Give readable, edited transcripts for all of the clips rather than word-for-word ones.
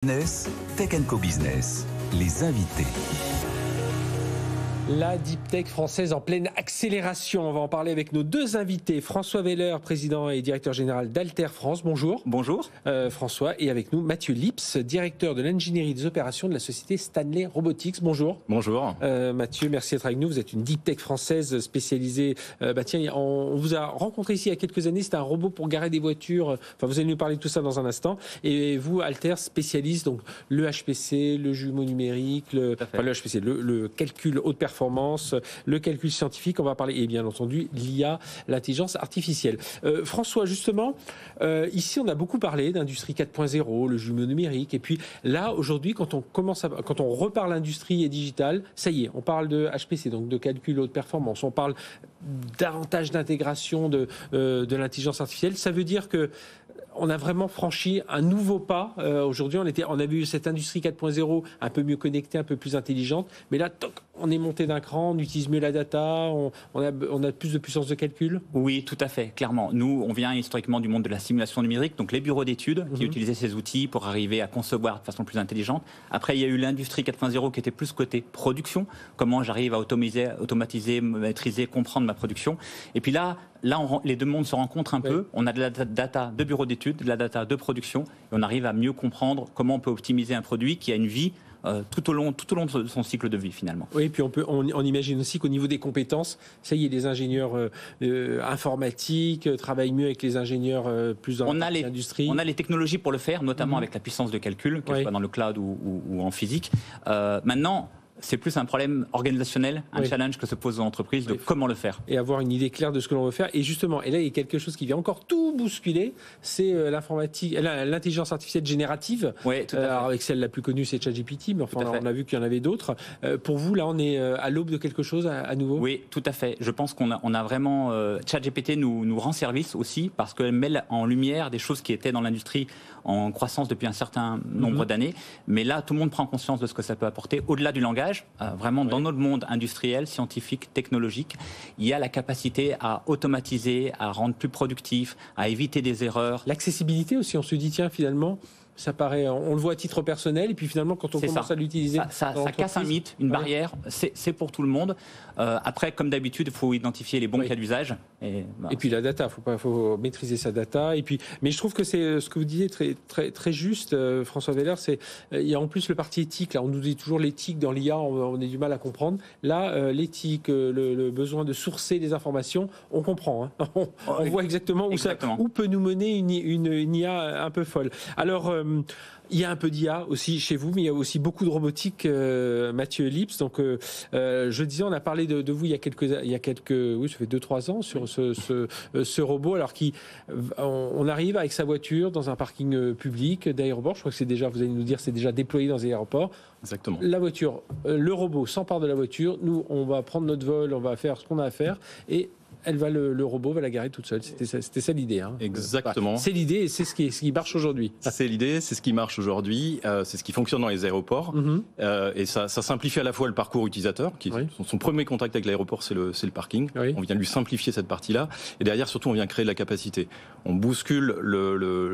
Business, Tech Co Business, les invités. La deep tech française en pleine accélération. On va en parler avec nos deux invités. François Weller, président et directeur général d'Alter France. Bonjour. Bonjour. François. Et avec nous, Mathieu Lips, directeur de l'ingénierie des opérations de la société Stanley Robotics. Bonjour. Bonjour. Mathieu, merci d'être avec nous. Vous êtes une deep tech française spécialisée. Tiens, on vous a rencontré ici il y a quelques années. C'était un robot pour garer des voitures. Enfin, vous allez nous parler de tout ça dans un instant. Et vous, Alter, spécialiste donc le HPC, le jumeau numérique, le HPC, le calcul haute performance, le calcul scientifique, on va parler, et bien entendu l'IA, l'intelligence artificielle. François, justement, ici on a beaucoup parlé d'industrie 4.0, le jumeau numérique, et puis là aujourd'hui quand on reparle industrie et digitale, ça y est, on parle de HPC, donc de calcul haute performance, on parle davantage d'intégration de l'intelligence artificielle. Ça veut dire que on a vraiment franchi un nouveau pas. Aujourd'hui, on a vu cette industrie 4.0 un peu mieux connectée, un peu plus intelligente. Mais là, toc, on est monté d'un cran, on utilise mieux la data, on a plus de puissance de calcul. Oui, tout à fait, clairement. Nous, on vient historiquement du monde de la simulation numérique, donc les bureaux d'études qui utilisaient ces outils pour arriver à concevoir de façon plus intelligente. Après, il y a eu l'industrie 4.0 qui était plus côté production. Comment j'arrive à automatiser, maîtriser, comprendre ma production. Et puis là, les deux mondes se rencontrent un peu. On a de la data de bureau d'études, de la data de production, et on arrive à mieux comprendre comment on peut optimiser un produit qui a une vie tout au long de son cycle de vie finalement. Oui, puis on imagine aussi qu'au niveau des compétences, ça y est, les ingénieurs informatiques travaillent mieux avec les ingénieurs plus dans l'industrie. On a les technologies pour le faire, notamment avec la puissance de calcul, qu'elle soit dans le cloud ou en physique. Maintenant, c'est plus un problème organisationnel, un challenge que se pose aux entreprises de comment le faire. Et avoir une idée claire de ce que l'on veut faire. Et justement, et là, il y a quelque chose qui vient encore tout bousculer, c'est l'intelligence artificielle générative. Oui, tout à fait. Alors, avec celle la plus connue, c'est ChatGPT, mais enfin, on a vu qu'il y en avait d'autres. Pour vous, là, on est à l'aube de quelque chose à nouveau ? Oui, tout à fait. Je pense qu'on a vraiment... ChatGPT nous rend service aussi parce qu'elle met en lumière des choses qui étaient dans l'industrie en croissance depuis un certain nombre d'années. Mais là, tout le monde prend conscience de ce que ça peut apporter au-delà du langage. Vraiment, dans notre monde industriel, scientifique, technologique, il y a la capacité à automatiser, à rendre plus productif, à éviter des erreurs. L'accessibilité aussi, on se dit, tiens, finalement, ça paraît, on le voit à titre personnel, et puis finalement, quand on commence à l'utiliser... Ça casse un mythe, une barrière, c'est pour tout le monde. Après, comme d'habitude, il faut identifier les bons cas d'usage. Et puis la data, faut maîtriser sa data. Et puis, mais je trouve que c'est ce que vous disiez très, très, très juste, François Weller, il y a en plus le parti éthique. Là, on nous dit toujours l'éthique dans l'IA, on a du mal à comprendre. Là, l'éthique, le besoin de sourcer des informations, on comprend. Hein. On voit exactement où peut nous mener une IA un peu folle. Alors, il y a un peu d'IA aussi chez vous, mais il y a aussi beaucoup de robotique, Mathieu Lips. Donc, je disais, on a parlé de vous il y a quelques, oui, ça fait 2-3 ans sur ce robot, alors on arrive avec sa voiture dans un parking public d'aéroport. Je crois que c'est déjà, vous allez nous dire, c'est déjà déployé dans les aéroports. Exactement. La voiture, le robot s'empare de la voiture. Nous, on va prendre notre vol, on va faire ce qu'on a à faire et le robot va la garer toute seule. C'était ça l'idée. Hein. Exactement. C'est l'idée et c'est ce qui marche aujourd'hui. C'est l'idée, c'est ce qui marche aujourd'hui, c'est ce qui fonctionne dans les aéroports. Et ça simplifie à la fois le parcours utilisateur. Son premier contact avec l'aéroport, c'est le parking. Oui. On vient lui simplifier cette partie-là. Et derrière, surtout, on vient créer de la capacité. On bouscule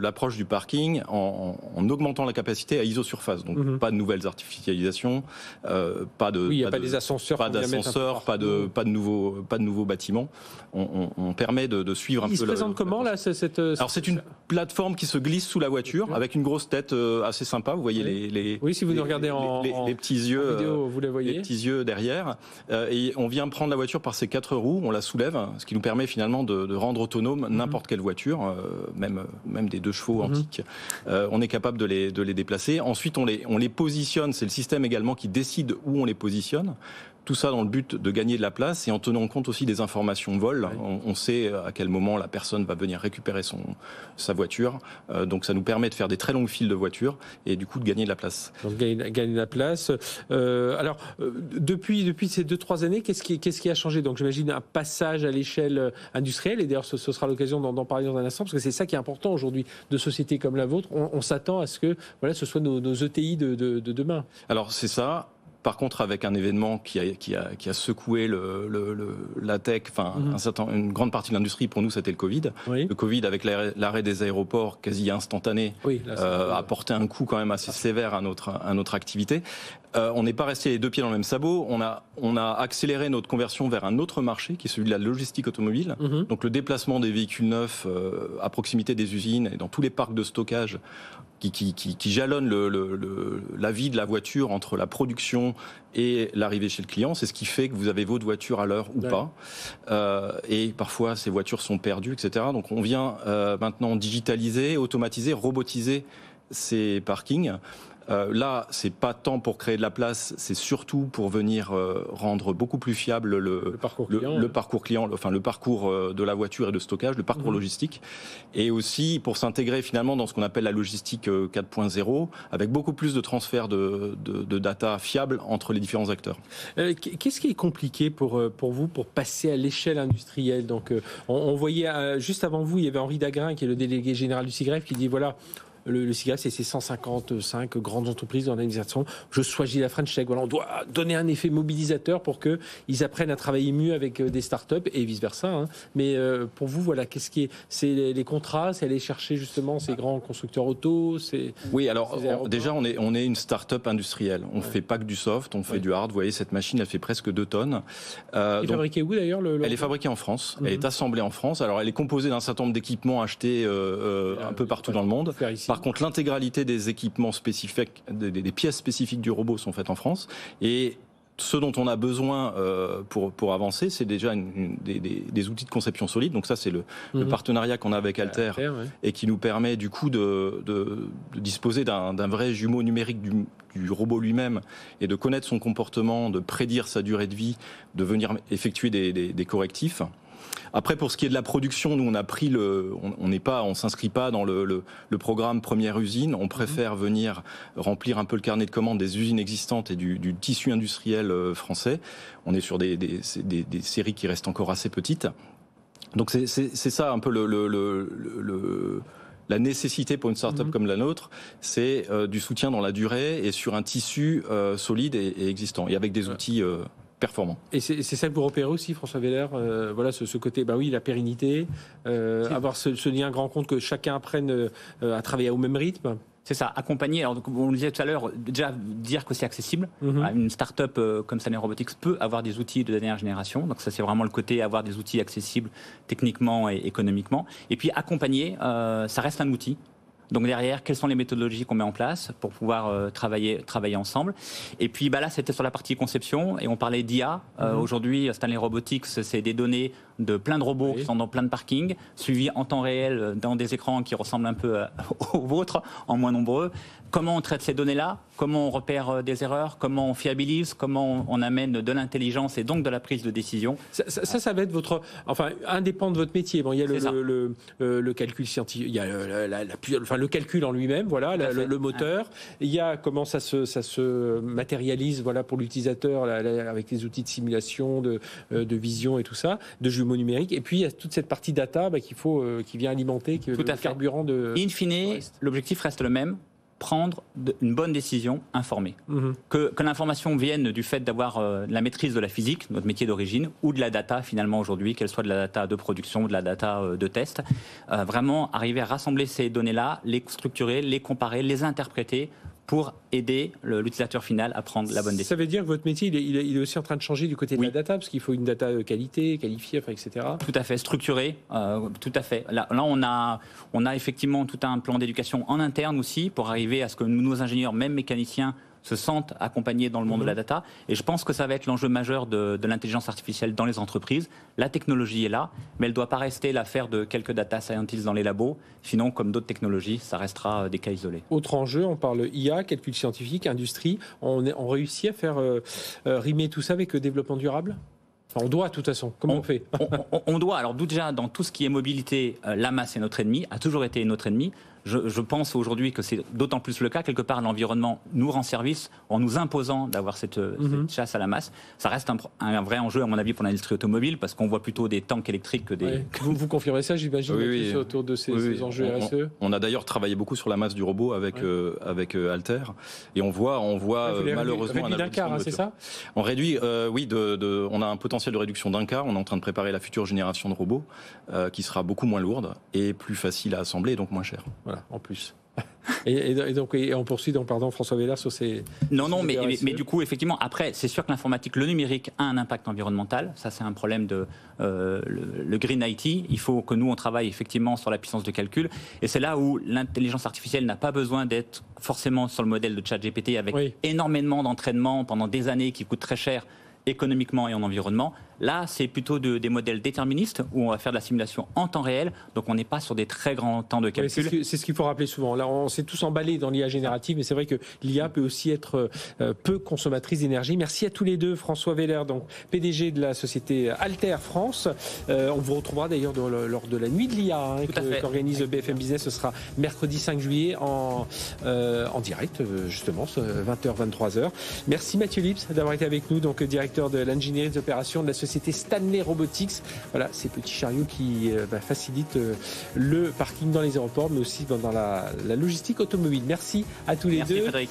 l'approche du parking en augmentant la capacité à isosurface. Donc, pas de nouvelles artificialisations, pas des ascenseurs, pas de nouveaux bâtiments. On permet de suivre un peu. Il se présente comment là Alors c'est une plateforme qui se glisse sous la voiture avec une grosse tête assez sympa. Vous voyez les si vous nous regardez les petits yeux, vidéo, vous les voyez. Les petits yeux derrière. Et on vient prendre la voiture par ses 4 roues, on la soulève, ce qui nous permet finalement de rendre autonome n'importe quelle voiture, même des 2 chevaux antiques. On est capable de les déplacer. Ensuite on les positionne. C'est le système également qui décide où on les positionne. Tout ça dans le but de gagner de la place et en tenant compte aussi des informations vol. On sait à quel moment la personne va venir récupérer sa voiture. Donc ça nous permet de faire des très longues files de voitures et du coup de gagner de la place. Donc gagner de la place. Alors depuis ces 2-3 années, qu'est-ce qui a changé? Donc j'imagine un passage à l'échelle industrielle et d'ailleurs ce sera l'occasion d'en parler dans un instant parce que c'est ça qui est important aujourd'hui de sociétés comme la vôtre. On s'attend à ce que ce soit nos ETI de demain. Alors c'est ça. Par contre, avec un événement qui a secoué la tech, enfin une grande partie de l'industrie, pour nous, c'était le Covid. Oui. Le Covid, avec l'arrêt des aéroports quasi instantané, a porté un coup quand même assez sévère à notre activité. On n'est pas resté les deux pieds dans le même sabot. On a accéléré notre conversion vers un autre marché, qui est celui de la logistique automobile. Donc le déplacement des véhicules neufs à proximité des usines et dans tous les parcs de stockage qui jalonne la vie de la voiture entre la production et l'arrivée chez le client. C'est ce qui fait que vous avez votre voiture à l'heure ou pas. Et parfois, ces voitures sont perdues, etc. Donc on vient maintenant digitaliser, automatiser, robotiser ces parkings. Là, c'est pas tant pour créer de la place, c'est surtout pour venir rendre beaucoup plus fiable le parcours client, enfin le parcours de la voiture et de stockage, le parcours logistique, et aussi pour s'intégrer finalement dans ce qu'on appelle la logistique 4.0, avec beaucoup plus de transfert de data fiable entre les différents acteurs. Qu'est-ce qui est compliqué pour vous pour passer à l'échelle industrielle? Donc, on voyait juste avant vous, il y avait Henri Dagrin, qui est le délégué général du SIGREF, qui dit voilà. Le SIGREF, c'est ces 155 grandes entreprises dans l'organisation. Je choisis la French Tech. Voilà, on doit donner un effet mobilisateur pour qu'ils apprennent à travailler mieux avec des startups et vice-versa. Hein. Mais pour vous, voilà, qu'est-ce qui est... C'est les contrats, c'est aller chercher justement ces grands constructeurs auto. Oui, alors déjà, on est une start-up industrielle. On ne fait pas que du soft, on fait du hard. Vous voyez, cette machine, elle fait presque 2 tonnes. Elle est fabriquée où d'ailleurs Elle est fabriquée en France. Elle est assemblée en France. Alors, elle est composée d'un certain nombre d'équipements achetés un peu partout dans le monde. Par contre, l'intégralité des équipements spécifiques, des pièces spécifiques du robot sont faites en France. Et ce dont on a besoin pour avancer, c'est déjà des outils de conception solide. Donc ça, c'est le partenariat qu'on a avec Altair et qui nous permet du coup de disposer d'un vrai jumeau numérique du robot lui-même et de connaître son comportement, de prédire sa durée de vie, de venir effectuer des correctifs. Après, pour ce qui est de la production, nous on a pris on s'inscrit pas dans le programme première usine. On préfère venir remplir un peu le carnet de commandes des usines existantes et du tissu industriel français. On est sur des séries qui restent encore assez petites. Donc c'est ça un peu la nécessité pour une start-up comme la nôtre, c'est du soutien dans la durée et sur un tissu solide et existant et avec des outils performant. Et c'est ça que vous repérez aussi, François Weller, voilà ce côté, la pérennité, avoir ce lien grand compte que chacun apprenne à travailler au même rythme. C'est ça, accompagner. Alors, on le disait tout à l'heure, déjà dire que c'est accessible. Une start-up comme Stanley Robotics peut avoir des outils de dernière génération. Donc ça, c'est vraiment le côté avoir des outils accessibles techniquement et économiquement. Et puis accompagner, ça reste un outil. Donc derrière, quelles sont les méthodologies qu'on met en place pour pouvoir travailler ensemble. Et puis là, c'était sur la partie conception et on parlait d'IA. Aujourd'hui, Stanley Robotics, c'est des données de plein de robots qui sont dans plein de parkings, suivis en temps réel dans des écrans qui ressemblent un peu aux vôtres, en moins nombreux. Comment on traite ces données-là? Comment on repère des erreurs? Comment on fiabilise? Comment on amène de l'intelligence et donc de la prise de décision? Ça va être votre... Enfin, indépendant de votre métier. Bon, il y a le calcul scientifique, il y a le calcul en lui-même, voilà, le moteur. Il y a comment ça se matérialise, voilà, pour l'utilisateur avec les outils de simulation, de vision et tout ça, de jumeaux numériques. Et puis il y a toute cette partie data qui vient alimenter le carburant de... In fine, l'objectif reste le même. Prendre une bonne décision informée. Que l'information vienne du fait d'avoir la maîtrise de la physique, notre métier d'origine, ou de la data finalement aujourd'hui, qu'elle soit de la data de production ou de la data de test. Vraiment arriver à rassembler ces données-là, les structurer, les comparer, les interpréter pour aider l'utilisateur final à prendre la bonne décision. Ça veut dire que votre métier, il est aussi en train de changer du côté de la data, parce qu'il faut une data qualité, qualifiée, etc. Tout à fait, structurée, tout à fait. Là on a effectivement tout un plan d'éducation en interne aussi, pour arriver à ce que nos ingénieurs, même mécaniciens, se sentent accompagnés dans le monde de la data. Et je pense que ça va être l'enjeu majeur de l'intelligence artificielle dans les entreprises. La technologie est là, mais elle ne doit pas rester l'affaire de quelques data scientists dans les labos. Sinon, comme d'autres technologies, ça restera des cas isolés. Autre enjeu, on parle IA, calcul scientifique, industrie. On réussit à faire rimer tout ça avec le développement durable ? Enfin, on doit, de toute façon. Comment on fait ? On doit. Alors, déjà, dans tout ce qui est mobilité, la masse est notre ennemi, a toujours été notre ennemi. je pense aujourd'hui que c'est d'autant plus le cas. Quelque part, l'environnement nous rend service en nous imposant d'avoir cette chasse à la masse. Ça reste un vrai enjeu, à mon avis, pour l'industrie automobile, parce qu'on voit plutôt des tanks électriques que des... Ouais. Vous confirmez ça, j'imagine, oui. autour de ces enjeux RSE? On a d'ailleurs travaillé beaucoup sur la masse du robot avec Alter, et on voit malheureusement réduit d'un quart, c'est ça? On réduit, on a un potentiel de réduction d'un quart. On est en train de préparer la future génération de robots qui sera beaucoup moins lourde et plus facile à assembler, et donc moins cher. Voilà, en plus. Et donc on poursuit, donc, pardon, François Weller, sur ces... Non, mais du coup, effectivement, après, c'est sûr que l'informatique, le numérique a un impact environnemental. Ça, c'est un problème de le Green IT. Il faut que nous, on travaille effectivement sur la puissance de calcul. Et c'est là où l'intelligence artificielle n'a pas besoin d'être forcément sur le modèle de ChatGPT avec énormément d'entraînement pendant des années qui coûtent très cher économiquement et en environnement. Là, c'est plutôt des modèles déterministes où on va faire de la simulation en temps réel, donc on n'est pas sur des très grands temps de calcul. Oui, c'est ce qu'il faut rappeler souvent. Là, on s'est tous emballés dans l'IA générative, mais c'est vrai que l'IA peut aussi être peu consommatrice d'énergie. Merci à tous les deux. François Weller, donc PDG de la société Alter France. On vous retrouvera d'ailleurs lors de la nuit de l'IA qu'organise BFM Business. Ce sera mercredi 5 juillet en direct, justement, 20h, 23h. Merci Mathieu Lips d'avoir été avec nous, donc directeur de l'ingénierie des opérations de la société Stanley Robotics. Voilà, ces petits chariots qui facilitent le parking dans les aéroports, mais aussi dans la logistique automobile. Merci à tous les deux. Merci Frédéric.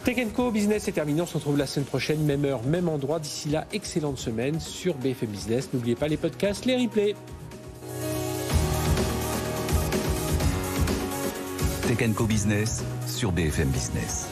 Tech Co Business est terminé. On se retrouve la semaine prochaine, même heure, même endroit. D'ici là, excellente semaine sur BFM Business. N'oubliez pas les podcasts, les replays. Tech Co Business sur BFM Business.